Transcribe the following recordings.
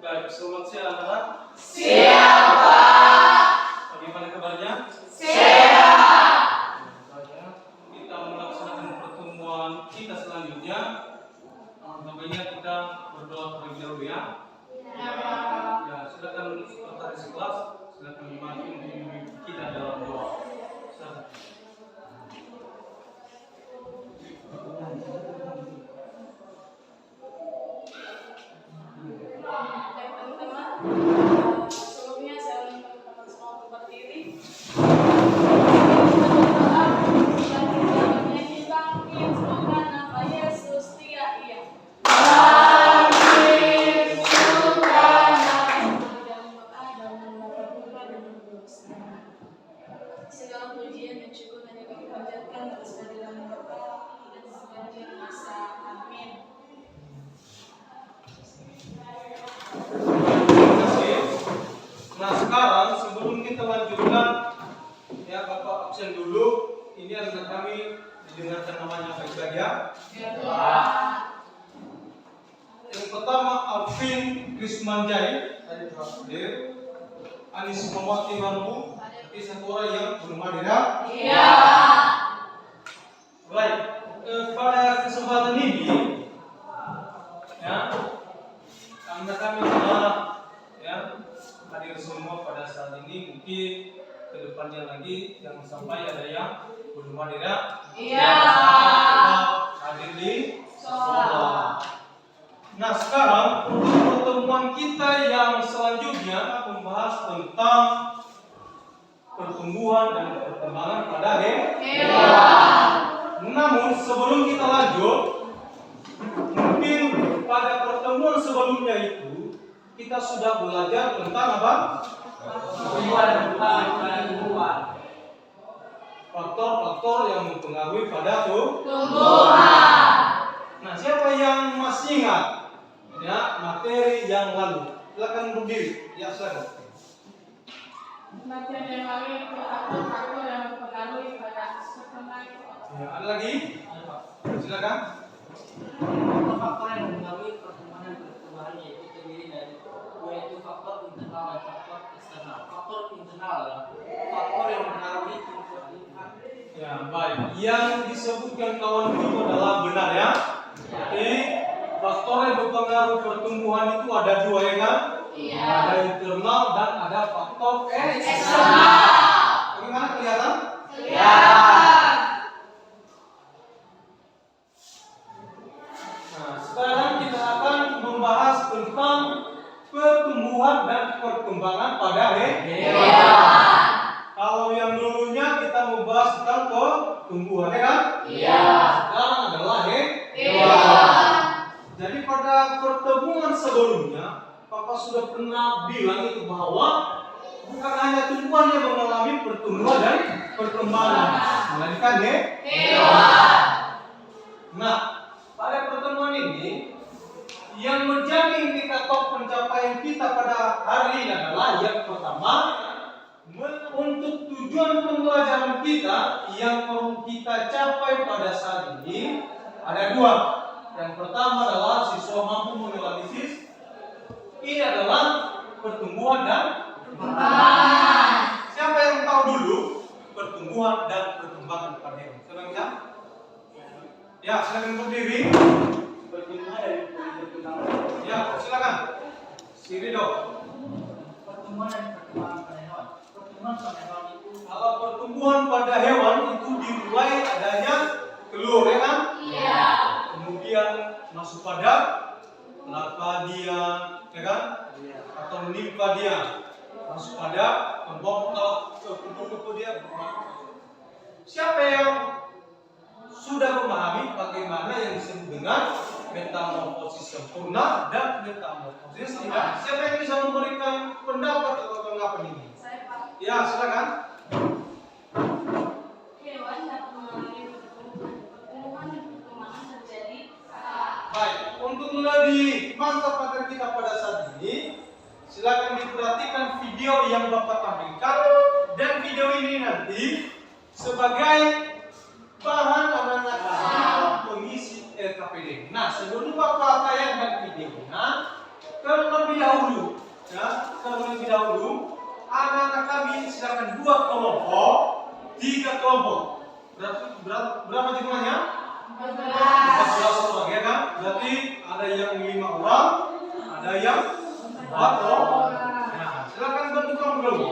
Baik, selamat siang anak-anak. Siang, Pak. Bagaimana kabarnya? Sehat. Kita melaksanakan pertemuan kita selanjutnya. Makanya kita berdoa terlebih dahulu ya. Ya, silakan sekretaris kelas, silakan maju memimpin kita dalam doa. Silakan. Teman-teman, sebelumnya saya minta teman semua berdiri. Semoga nama Yesus tidak ia. Segala pujian dan syukur hanya kami panjatkan atas kehadiran Bapa dan sepanjang masa. Amin. Nah, sekarang sebelum kita lanjutkan, ya Bapak absen dulu. Ini anak kami didengarkan namanya baik-baik ya. Yang pertama Alvin Krismanjai tadi telah hadir. Anis Mawati Marmu, tapi satu orang yang belum hadir ya. Iya. Baik, pada kesempatan ini, ya, karena kami telah ya hadir semua pada saat ini, mungkin kedepannya lagi jangan sampai ada yang belum hadir ya. Iya. Hadir di sekolah. Nah, sekarang untuk pertemuan kita yang selanjutnya membahas tentang pertumbuhan dan perkembangan pada hewan. Namun sebelum kita lanjut, mungkin pada pertemuan sebelumnya itu kita sudah belajar tentang apa? Faktor-faktor yang mempengaruhi pada Tumbuhan. Nah, siapa yang masih ingat ya materi yang lalu? Silakan berdiri. Ya, silakan. Materi yang lalu itu faktor-faktor yang mempengaruhi pada perkembangan. Ya, ada lagi? Silakan. Faktor yang mempengaruhi pertumbuhan yaitu terdiri dari yaitu faktor internal dan faktor eksternal. Faktor internal adalah faktor yang mempengaruhi tumbuhan. Ya, baik. Yang disebutkan kawan itu adalah benar ya. Jadi faktor yang berpengaruh pertumbuhan itu ada dua ya kan? Iya. Ada internal dan ada faktor Eksternal. Bagaimana kelihatan? Iya. Nah, sekarang kita akan membahas tentang pertumbuhan dan perkembangan pada Hewan. Kalau yang dulunya kita membahas tentang pertumbuhan ya kan? Iya. Sekarang adalah Hewan. Jadi pada pertemuan sebelumnya, Papa sudah pernah bilang itu bahwa bukan hanya tumbuhan yang mengalami pertumbuhan dan perkembangan, melainkan Hewan. Nah, pada pertemuan ini yang menjadi indikator pencapaian kita pada hari ini adalah yang pertama, untuk tujuan pembelajaran kita yang perlu kita capai pada saat ini ada dua. Yang pertama adalah siswa mampu menganalisis. Ini adalah pertumbuhan dan Perkembangan. Siapa yang tahu dulu pertumbuhan dan perkembangan pada hewan? Siapa yang bisa? Ya, silakan berdiri. Pertumbuhan dari perkembangan. Ya, silakan. Si Rido. Pertumbuhan dan perkembangan pada hewan. Pertumbuhan pada hewan itu Kalau pertumbuhan pada hewan itu dimulai adanya telur ya kan? Iya. Kemudian masuk pada larva dia, ya kan? Atau nimfa dia. Masuk pada kupu-kupu dia. Siapa yang sudah memahami bagaimana yang disebut dengan metamorfosis sempurna dan metamorfosis tidak? Siapa yang bisa memberikan pendapat atau tanggapan ini? Saya Pak. Ya, silakan. Hewan dapat mengalami pertumbuhan dan perkembangan terjadi. Baik, untuk lebih mantap materi kita pada saat ini, silakan diperhatikan video yang Bapak tampilkan, dan video ini nanti sebagai bahan anak-anak pengisi LKPD. Nah, sebelum Bapak tayangkan videonya, terlebih dahulu dahulu, ya, terlebih dahulu, anak-anak kami silakan buat kelompok, 3 kelompok. Berapa jumlahnya? 14 orang, ya kan? Berarti ada yang 5 orang, ada yang 4 orang. Nah, silakan bentuk kelompok dulu.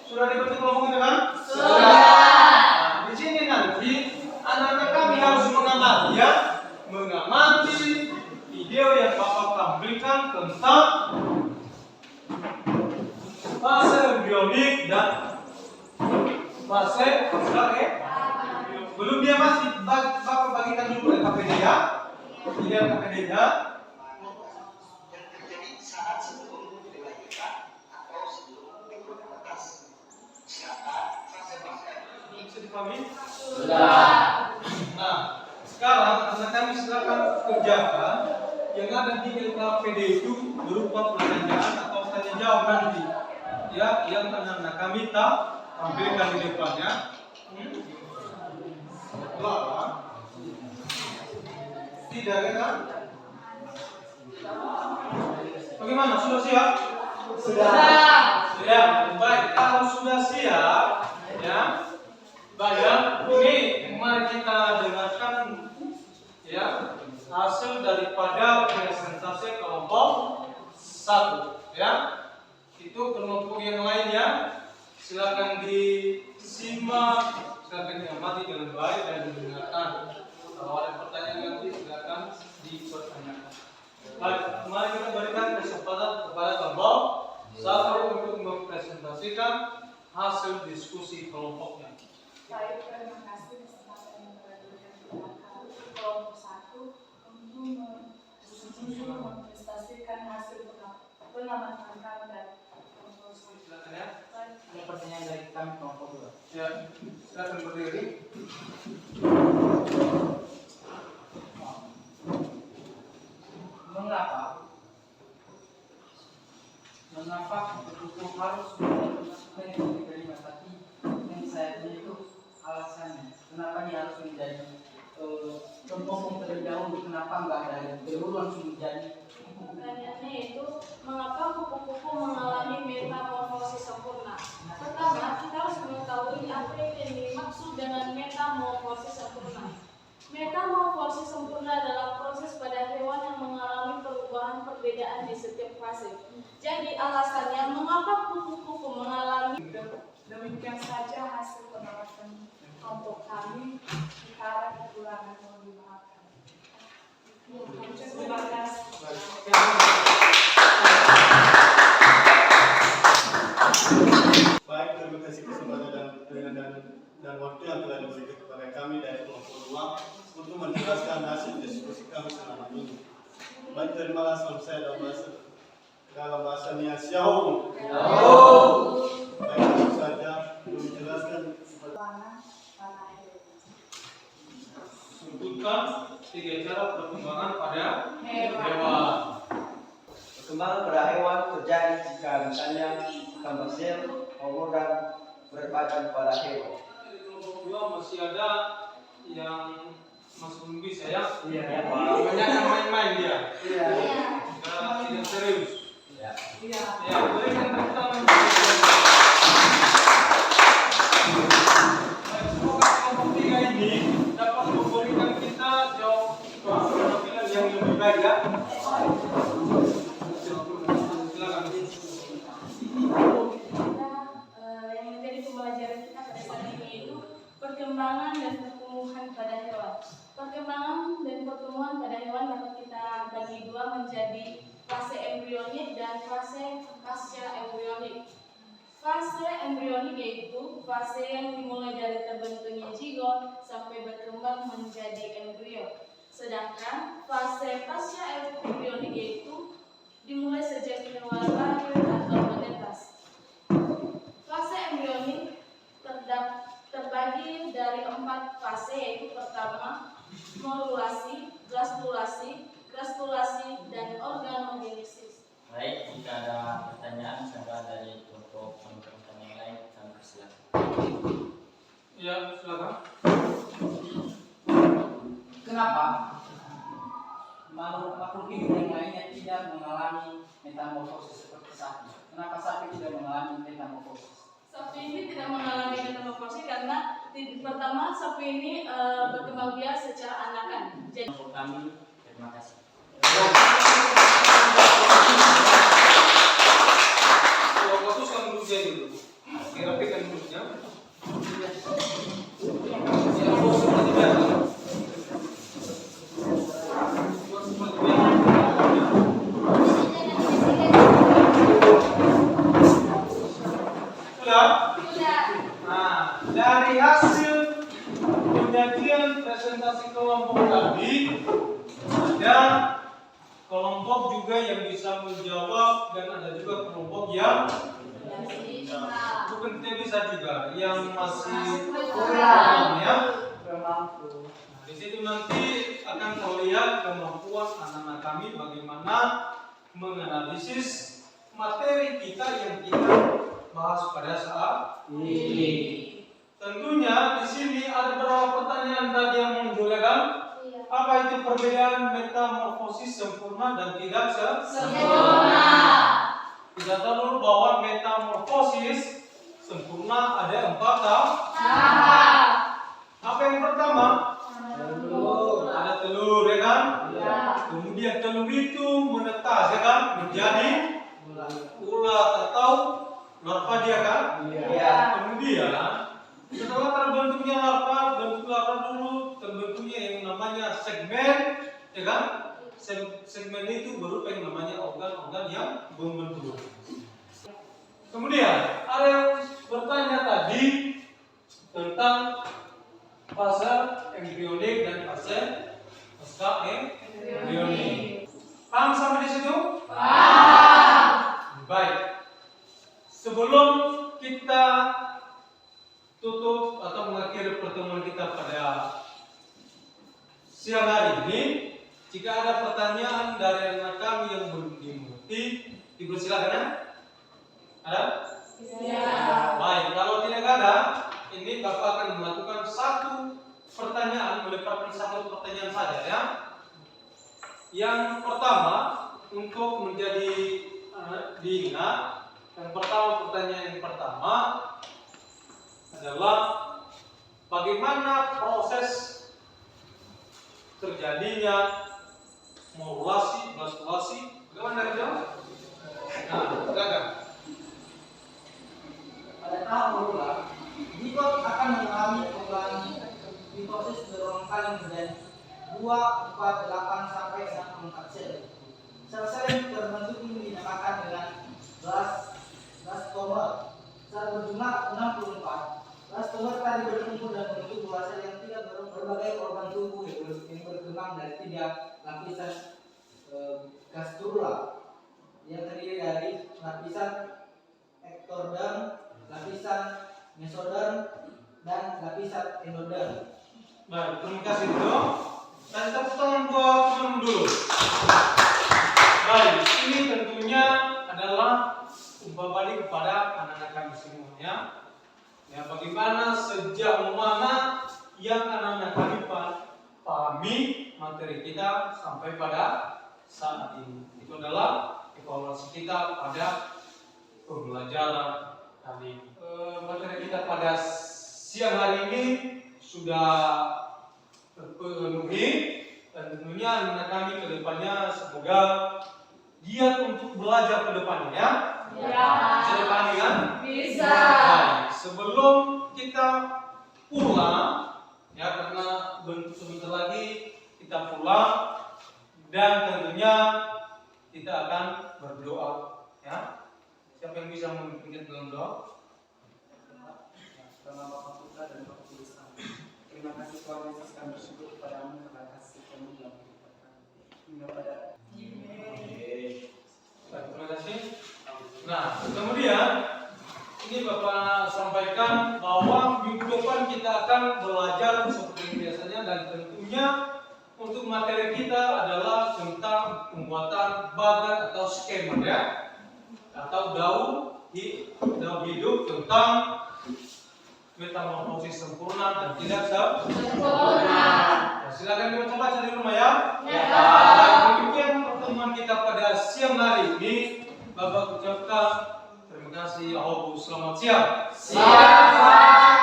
Sudah dibentuk kelompoknya kan? Sudah. Nah, di sini nanti anak-anak kami harus mengamati, ya, mengamati video yang Bapak tampilkan tentang fase embrionik dan fase belum dia masih Bapak bagikan dulu LKPD, ya. Ini LKPD-nya. Bisa dipahami? Sudah. Nah, sekarang anak kami silakan kerjakan yang ada di LKPD itu berupa pertanyaan atau tanya jawab nanti, ya, yang anak kami tampilkan di depannya. Tidak, ya kan? Bagaimana? Sudah siap? Sudah. Ya, baik. Kalau sudah siap, ya, baik. Ini mari kita dengarkan, ya, hasil daripada presentasi kelompok 1, ya. Itu kelompok yang lainnya silakan disimak, silakan diamati dengan baik dan didengarkan. Kalau ada pertanyaan nanti silakan dipertanyakan. Baik, mari kita berikan kesempatan kepada kelompok 1 untuk mempresentasikan hasil diskusi kelompoknya. Baik, terima kasih kesempatan yang telah diberikan kelompok 1 untuk mempresentasikan hasil pengamatan kami dari kelompok 1. Silakan, ya. Ada pertanyaan dari kami kelompok 2. Ya, silakan berdiri. Mengapa buku harus memasukkan yang diterima, tapi yang saya punya itu alasannya kenapa dia harus menjadi kelompok terlebih dahulu, kenapa enggak dari dulu langsung menjadi. Pertanyaannya itu, mengapa kupu-kupu mengalami metamorfosis sempurna? Pertama, kita harus mengetahui apa yang dimaksud dengan metamorfosis sempurna. Metamorfosis sempurna adalah proses pada hewan yang mengalami perubahan perbedaan di setiap fase. Jadi alasannya mengapa kupu-kupu mengalami. Demikian saja hasil pengamatan kelompok kami. Sekarang kekurangan mohon dimaafkan. Terima kasih. Baik, terima kasih kesempatan dan waktu yang telah diberikan kepada kami dari kelompok 2 untuk menjelaskan hasil diskusi kami selama ini. Baik, terimalah salam saya dalam bahasa Niasiau. Baik, langsung saja menjelaskan Sebutkan 3 cara perkembangan pada hewan. Perkembangan pada hewan terjadi jika misalnya tambah sel, organ berbadan pada hewan. Di kelompok 2 masih ada yang masih belum bisa, ya? Iya. Banyak yang main-main dia. Iya. Tidak serius. Iya. Ya, berikan tepuk tangan. Semoga kelompok 3 ini dapat memberikan kita jawaban yang lebih baik, ya. Silakan. Yang menjadi pembelajaran kita pada saat ini itu perkembangan dan pertumbuhan pada hewan. Perkembangan dan pertumbuhan pada hewan dapat kita bagi dua menjadi fase embrionik dan fase pasca embrionik. Fase embrionik yaitu fase yang dimulai dari terbentuknya zigot sampai berkembang menjadi embrio. Sedangkan fase pasca embrionik yaitu dimulai sejak hewan lahir atau menetas. Fase embrionik terbagi dari 4 fase, yaitu pertama morulasi, gastrulasi, dan organogenesis. Baik, jika ada pertanyaan misalkan dari kelompok teman-teman yang lain, kami persilakan. Ya, silakan. Kenapa makhluk hidup yang lainnya tidak mengalami metamorfosis seperti sapi. Kenapa sapi tidak mengalami metamorfosis? Sapi ini tidak mengalami metamorfosis karena pertama sapi ini berkembang biak secara anakan. Jadi Untuk kami, terima kasih. Kalau fokuskan mulutnya dulu. Rapikan mulutnya. Yang fokus seperti biasa. Fokus seperti biasa. Sudah? Nah, dari hasil penyajian presentasi kelompok tadi, ada kelompok juga yang bisa menjawab dan ada juga kelompok yang bukan tidak bisa juga, yang masih kurang ya. Bermampu. Nah, di situ nanti akan terlihat kemampuan anak-anak kami bagaimana menganalisis materi kita yang kita bahas pada saat ini. Tentunya di sini ada beberapa pertanyaan tadi yang muncul ya kan? Apa itu perbedaan metamorfosis sempurna dan tidak sempurna? Kita tahu dulu bahwa metamorfosis sempurna ada 4 tahap. Apa yang pertama? Ada telur ya kan? Kemudian telur itu menetas ya kan? Menjadi ulat atau larva dia kan? Kemudian setelah terbentuknya larva, bentuk larva dulu terbentuknya yang namanya segmen, ya kan? Segmen itu berupa yang namanya organ-organ yang membentuk. Kemudian ada yang bertanya tadi tentang fase embrionik dan fase pasca embrionik. Paham sampai di situ? Paham. Baik. Sebelum kita tutup atau mengakhiri pertemuan kita pada siang hari ini, jika ada pertanyaan dari anak kami yang belum dimengerti, dipersilakan ya? Ada? Baik, kalau tidak ada, ini Bapak akan melakukan satu pertanyaan, melepaskan satu pertanyaan saja ya. Yang pertama, untuk menjadi diingat, yang pertama, pertanyaan yang pertama adalah bagaimana proses terjadinya morulasi, blastulasi, bagaimana itu? Nah, silakan. Pada tahap morula, zigot akan mengalami perubahan mitosis berulang kali menjadi 2, 4, 8 sampai 64 sel. Sel-sel yang terbentuk ini dinamakan dengan blastoma. Sel berjumlah 64. Blastomer tadi berkumpul dan membentuk dua sel yang tidak berbagai organ tubuh yang berkembang dari 3 lapisan gastrula yang terdiri dari lapisan ectoderm, lapisan mesoderm, dan lapisan endoderm. Baik, terima kasih dulu. Dan tepuk tangan buat teman dulu. Baik, ini tentunya adalah umpan balik kepada anak-anak kami semuanya. Ya, bagaimana sejauh mana yang anak-anak kami pahami materi kita sampai pada saat ini. Itu adalah evaluasi kita pada pembelajaran tadi. Materi kita pada siang hari ini sudah terpenuhi dan tentunya anak kami ke depannya semoga giat untuk belajar ke depannya ya. Bisa dipahami kan? Bisa. Baik, sebelum kita pulang ya, karena sebentar lagi kita pulang dan tentunya kita akan berdoa ya. Siapa yang bisa memimpin dalam doa? Dalam Bapa Putra dan Roh Kudus. Terima kasih Tuhan Yesus, kami bersyukur kepadamu karena kasih kamu dalam kehidupan kami. Hingga pada Baik, terima kasih. Nah, kemudian ini Bapak sampaikan bahwa minggu depan kita akan belajar seperti biasanya dan tentunya untuk materi kita adalah tentang pembuatan bagan atau skema ya, atau daun hidup tentang metamorfosis sempurna dan tidak sempurna. Silakan dibaca di rumah ya. Demikian pertemuan kita pada siang hari ini, Bapak ucapkan terima kasih. Selamat siang. Siap, Pak.